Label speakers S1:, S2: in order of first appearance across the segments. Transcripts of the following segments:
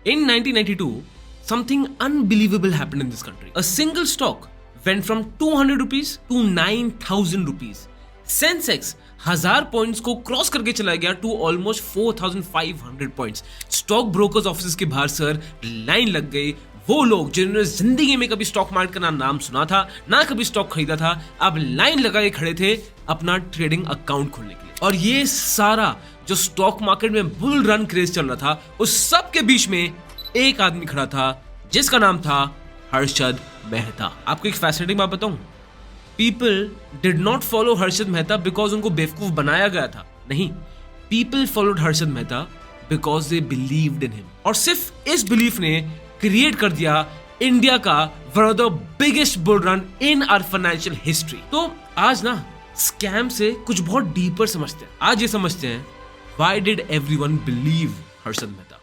S1: In 1992, something unbelievable happened in this country. A single stock went from 200 rupees to 9,000 rupees. Sensex 1000 points को cross करके चला गया to almost 4500 points. Stock brokers office के बाहर sir line लग गई. वो लोग जिन्होंने जिंदगी में कभी स्टॉक मार्केट का नाम सुना था, ना कभी स्टॉक खरीदा था, अब लाइन लगाए खड़े थे अपना ट्रेडिंग अकाउंट खोलने के लिए. और ये सारा जो स्टॉक मार्केट में बुल रन क्रेज चल रहा था, उस सब के बीच में एक आदमी खड़ा था जिसका नाम था हर्षद मेहता. आपको एक फैसिनेटिंग बात बताऊं, people did not follow Harshad Mehta because उनको बेवकूफ बनाया गया था. नहीं, people followed Harshad Mehta because they believed in him. और सिर्फ इस बिलीफ ने क्रिएट कर दिया इंडिया का one of the biggest bull run in our financial history. तो आज ना स्कैम से कुछ बहुत डीपर समझते हैं. आज ये समझते हैं why did everyone believe Harshad Mehta.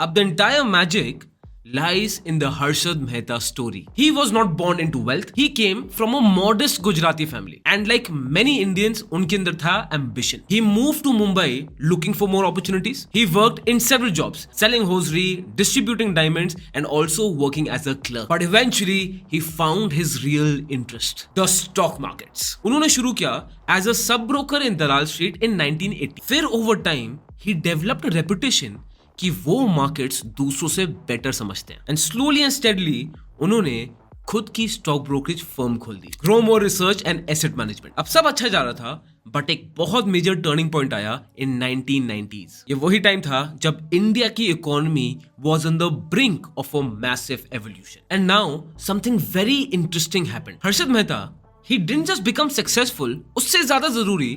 S1: अब the entire magic lies in the Harshad Mehta story. He was not born into wealth. He came from a modest Gujarati family. And like many Indians, unke andar tha ambition. He moved to Mumbai looking for more opportunities. He worked in several jobs, selling hosiery, distributing diamonds, and also working as a clerk. But eventually, he found his real interest, the stock markets. उन्होंने शुरू किया as a sub broker in Dalal Street in 1980. फिर over time, he developed a reputation कि वो markets दूसरों से better समझते हैं. एंड स्लोली एंड स्टेडली उन्होंने खुद की स्टॉक ब्रोकरेज फर्म खोल दी. Grow More Research and Asset Management. अब सब अच्छा जा रहा था, बट एक बहुत मेजर टर्निंग पॉइंट आया इन 1990s. ये वही टाइम था जब इंडिया की economy was on the brink of a massive evolution. And now something very interesting happened. Harshad Mehta, he didn't just become successful, उससे ज्यादा जरूरी,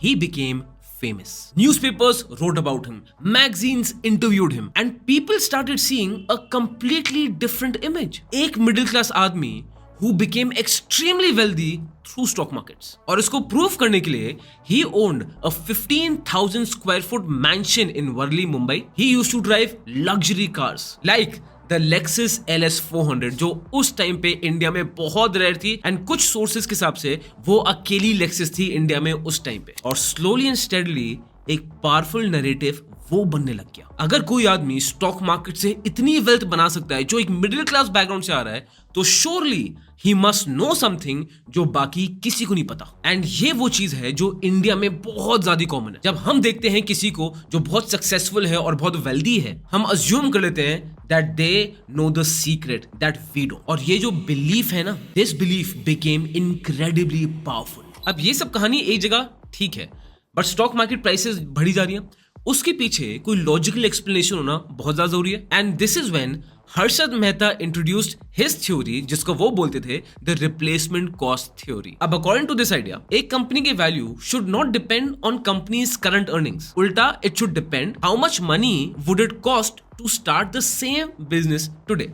S1: he became famous. Newspapers wrote about him, magazines interviewed him, and people started seeing a completely different image. एक middle class आदमी who became extremely wealthy through stock markets. और इसको prove करने के लिए he owned a 15,000 square foot mansion in Worli, Mumbai. He used to drive luxury cars like the Lexus LS 400 जो उस time पे इंडिया में बहुत रेयर थी. एंड कुछ सोर्सेज के हिसाब से वो अकेली लेक्सस थी इंडिया में उस टाइम पे. और स्लोली एंड स्टेडली एक पावरफुल नैरेटिव वो बनने लग गया. अगर कोई आदमी स्टॉक मार्केट से इतनी वेल्थ बना सकता है जो एक मिडिल क्लास बैकग्राउंड से आ रहा है, तो surely he must know something जो बाकी किसी को नहीं पता. एंड ये वो चीज है जो इंडिया में बहुत ज्यादा कॉमन है. जब हम देखते हैं किसी को जो बहुत सक्सेसफुल है और बहुत वेल्दी है, हम अज्यूम कर लेते हैं that they know the secret that we don't. और ये जो बिलीफ है ना, this belief became incredibly powerful. अब ये सब कहानी एक जगह ठीक है, बट स्टॉक मार्केट प्राइसेस बढ़ी जा रही हैं, उसके पीछे कोई लॉजिकल एक्सप्लेनेशन होना बहुत ज्यादा जरूरी है. And this is when Harshad Mehta introduced his theory, जिसको वो बोलते थे द रिप्लेसमेंट कॉस्ट थ्योरी. अब अकॉर्डिंग टू दिस आइडिया, एक कंपनी की value should not depend on company's current earnings. उल्टा it should depend how much money would it cost to start the same business today.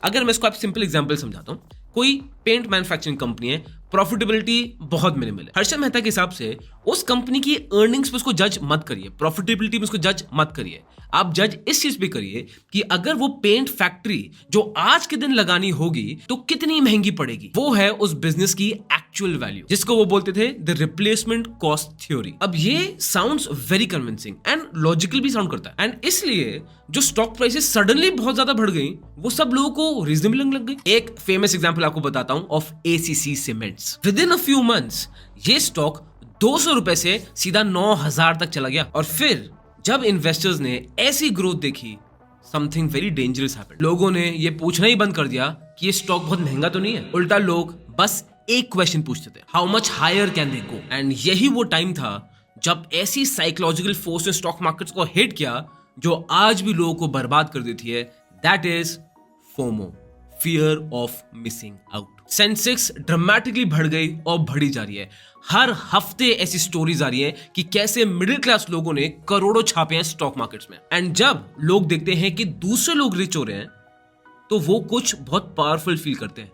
S1: अगर मैं इसको आप simple example समझाता हूं, कोई पेंट मैन्युफैक्चरिंग कंपनी है, प्रॉफिटेबिलिटी बहुत मिनिमल है. हर्षद मेहता के हिसाब से उस कंपनी की अर्निंग्स पे उसको जज मत करिए, प्रॉफिटेबिलिटी में उसको जज मत करिए. आप जज इस चीज पे करिए कि अगर वो पेंट फैक्ट्री जो आज के दिन लगानी होगी तो कितनी महंगी पड़ेगी. वो है उस बिजनेस की एक्चुअल वैल्यू, जिसको वो बोलते थे द रिप्लेसमेंट कॉस्ट थ्योरी. अब ये sounds very convincing and logical भी साउंड करता है. एंड इसलिए जो स्टॉक प्राइसेस सडनली बहुत ज्यादा बढ़ गई, वो सब लोगों को रीजनेबल लगने लग गई. एक फेमस एग्जांपल आपको बताता हूं of ACC cements. With in a few months ये स्टॉक 200 रुपए से सीधा 9,000 तक चला गया. और फिर जब इन्वेस्टर्स ने ऐसी ग्रोथ देखी, समथिंग वेरी डेंजरस हैपेंड. लोगों ने ये पूछना ही बंद कर दिया कि ये स्टॉक बहुत महंगा तो नहीं है. उल्टा लोग बस एक क्वेश्चन पूछते थे, how much higher can they go. And यही वो टाइम था जब ऐसी साइकोलॉजिकल फोर्स ने स्टॉक मार्केट्स को हिट किया जो आज भी लोगों को बर्बाद कर देती है. That is FOMO, fear of missing out. Sensex dramatically बढ़ गई और बढ़ी जा रही है. हर हफ्ते ऐसी स्टोरीज आ रही है कि कैसे मिडिल क्लास लोगों ने करोड़ों छापे हैं स्टॉक मार्केट्स में. एंड जब लोग देखते हैं कि दूसरे लोग रिच हो रहे हैं, तो वो कुछ बहुत पावरफुल फील करते हैं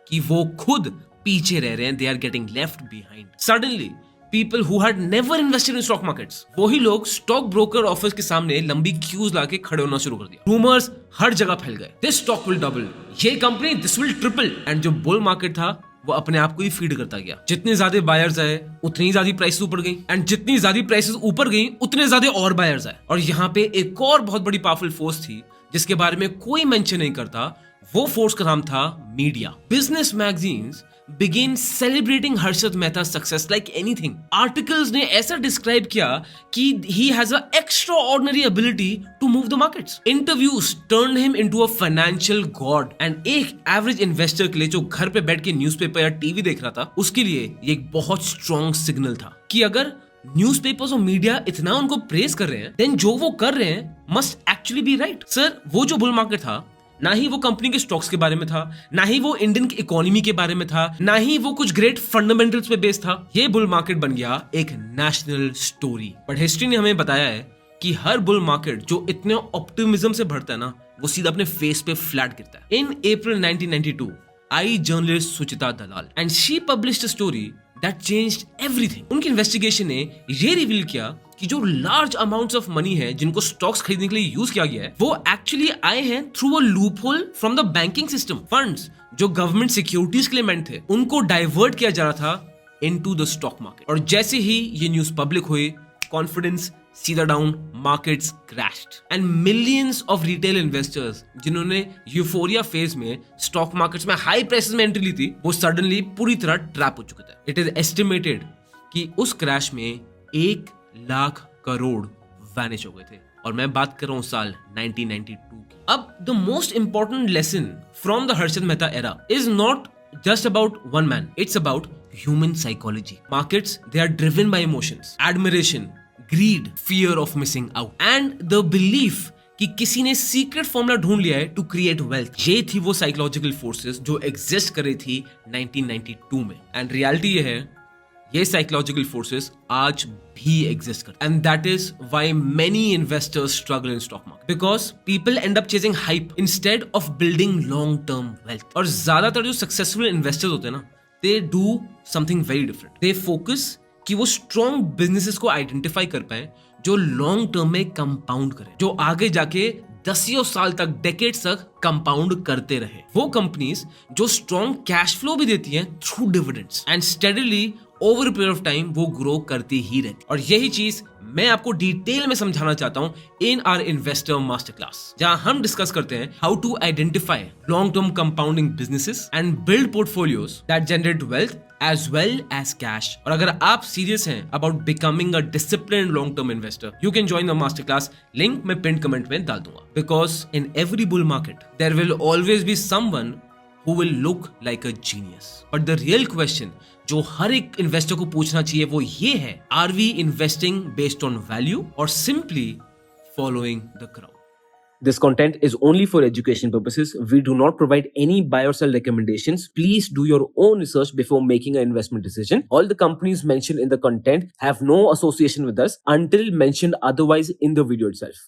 S1: कि वो खुद पीछे रह रहे हैं, they are getting left behind. Suddenly people who had never invested in stock markets, वही लोग स्टॉक ब्रोकर ऑफिस के सामने लंबी क्यूज लाके खड़े होना शुरू कर दिया. रूमर्स हर जगह फैल गए, दिस स्टॉक विल डबल, ये company this will triple. And जो बुल मार्केट था वो अपने आप को ही फीड करता गया। जितने ज्यादा बायर्स आए उतनी ज्यादा प्राइस ऊपर गई, एंड जितनी ज्यादा प्राइसेस ऊपर गई उतने ज्यादा और बायर्स आए। और यहाँ पे एक और बहुत बड़ी पावरफुल फोर्स थी जिसके बारे में कोई मेंशन नहीं करता। वो फोर्स का नाम था media. Business magazines began celebrating Harshad Mehta's success like anything. Articles ने ऐसा describe किया कि he has an extraordinary ability to move the markets. Interviews turned him into a financial god. And एक average investor के लिए जो घर पे बैठ के न्यूज़पेपर या टीवी देख रहा था, उसके लिए ये एक बहुत strong signal था कि अगर न्यूज़पेपर्स और मीडिया इतना उनको प्रेस कर रहे हैं, देन जो वो कर रहे हैं must actually be right. Sir, वो जो बुल मार्केट था ना ही वो कंपनी के स्टॉक्स के बारे में था, ना ही वो इंडियन की इकोनॉमी के बारे में था, ना ही वो कुछ ग्रेट फंडामेंटल्स पे बेस्ड था। ये बुल मार्केट बन गया एक नेशनल स्टोरी। बट हिस्ट्री ने हमें बताया है कि हर बुल मार्केट जो इतने ऑप्टिमिज्म से भरता है ना, वो सीधा अपने फेस पे फ्लैट गिरता है। इन अप्रैल 1992 आई journalist Suchita Dalal and she published a story that changed everything. उनकी इन्वेस्टिगेशन ने ये रिवील किया कि जो लार्ज अमाउंट्स ऑफ मनी है जिनको स्टॉक्स खरीदने के लिए यूज किया गया है, वो एक्चुअली आए हैं through a loophole from the banking system. Funds जो गवर्नमेंट सिक्योरिटीज के लिए मेंट थे, उनको डाइवर्ट किया जा रहा था इनटू द स्टॉक मार्केट। और जैसे ही ये न्यूज पब्लिक हुई, कॉन्फिडेंस सीधा down, markets crashed and millions of retail investors जिन्होंने यूफोरिया फेज में स्टॉक मार्केट्स में हाई प्राइसेस में एंट्री ली थी, वो सडनली पूरी तरह ट्रैप हो चुके थे। इट इज एस्टिमेटेड कि उस क्रैश में 1 लाख करोड़ वैनिश हो गए थे। और मैं बात कर रहा हूं साल 1992 की। अब the most important lesson from the Harshad Mehta era is not just about one man, it's about human psychology. Markets, they are driven by emotions, admiration, greed, fear of missing out, and the belief कि किसी ने secret formula ढूंढ लिया है to create wealth. ये थी वो psychological forces जो एग्जिस्ट कर रही थी 1992 में। एंड रियलिटी ये है, ये साइकोलॉजिकल फोर्सेस आज भी एग्जिस्ट करते हैं। And that is why many investors struggle in stock market, because people and up chasing hype instead of building long term wealth. और ज्यादातर जो सक्सेसफुल इन्वेस्टर्स होते हैं ना, they do something very different. They focus कि वो strong businesses को identify कर पाए जो लॉन्ग टर्म में कंपाउंड करें, जो आगे जाके दसियों साल तक, डेकेड्स तक कंपाउंड करते रहे। वो कंपनीज जो स्ट्रॉन्ग कैश फ्लो भी देती हैं through dividends and steadily over period of time वो ग्रो करती ही रहती। और यही चीज मैं आपको डिटेल में समझाना चाहता हूं in our investor master class, जहां हम डिस्कस करते हैं how to identify long term compounding businesses and build portfolios that generate wealth as well as cash. और अगर आप सीरियस हैं about becoming a disciplined long term investor, you can join the master class. Link मैं pin comment में डाल दूंगा। Because in every bull market there will always be someone who will look like a genius. But the real question जो हर एक investor को पूछना चाहिए वो ये है, are we investing based on value or simply following the crowd? This content is only for education purposes. We do not provide any buy or sell recommendations. Please do your own research before making an investment decision. All the companies mentioned in the content have no association with us until mentioned otherwise in the video itself.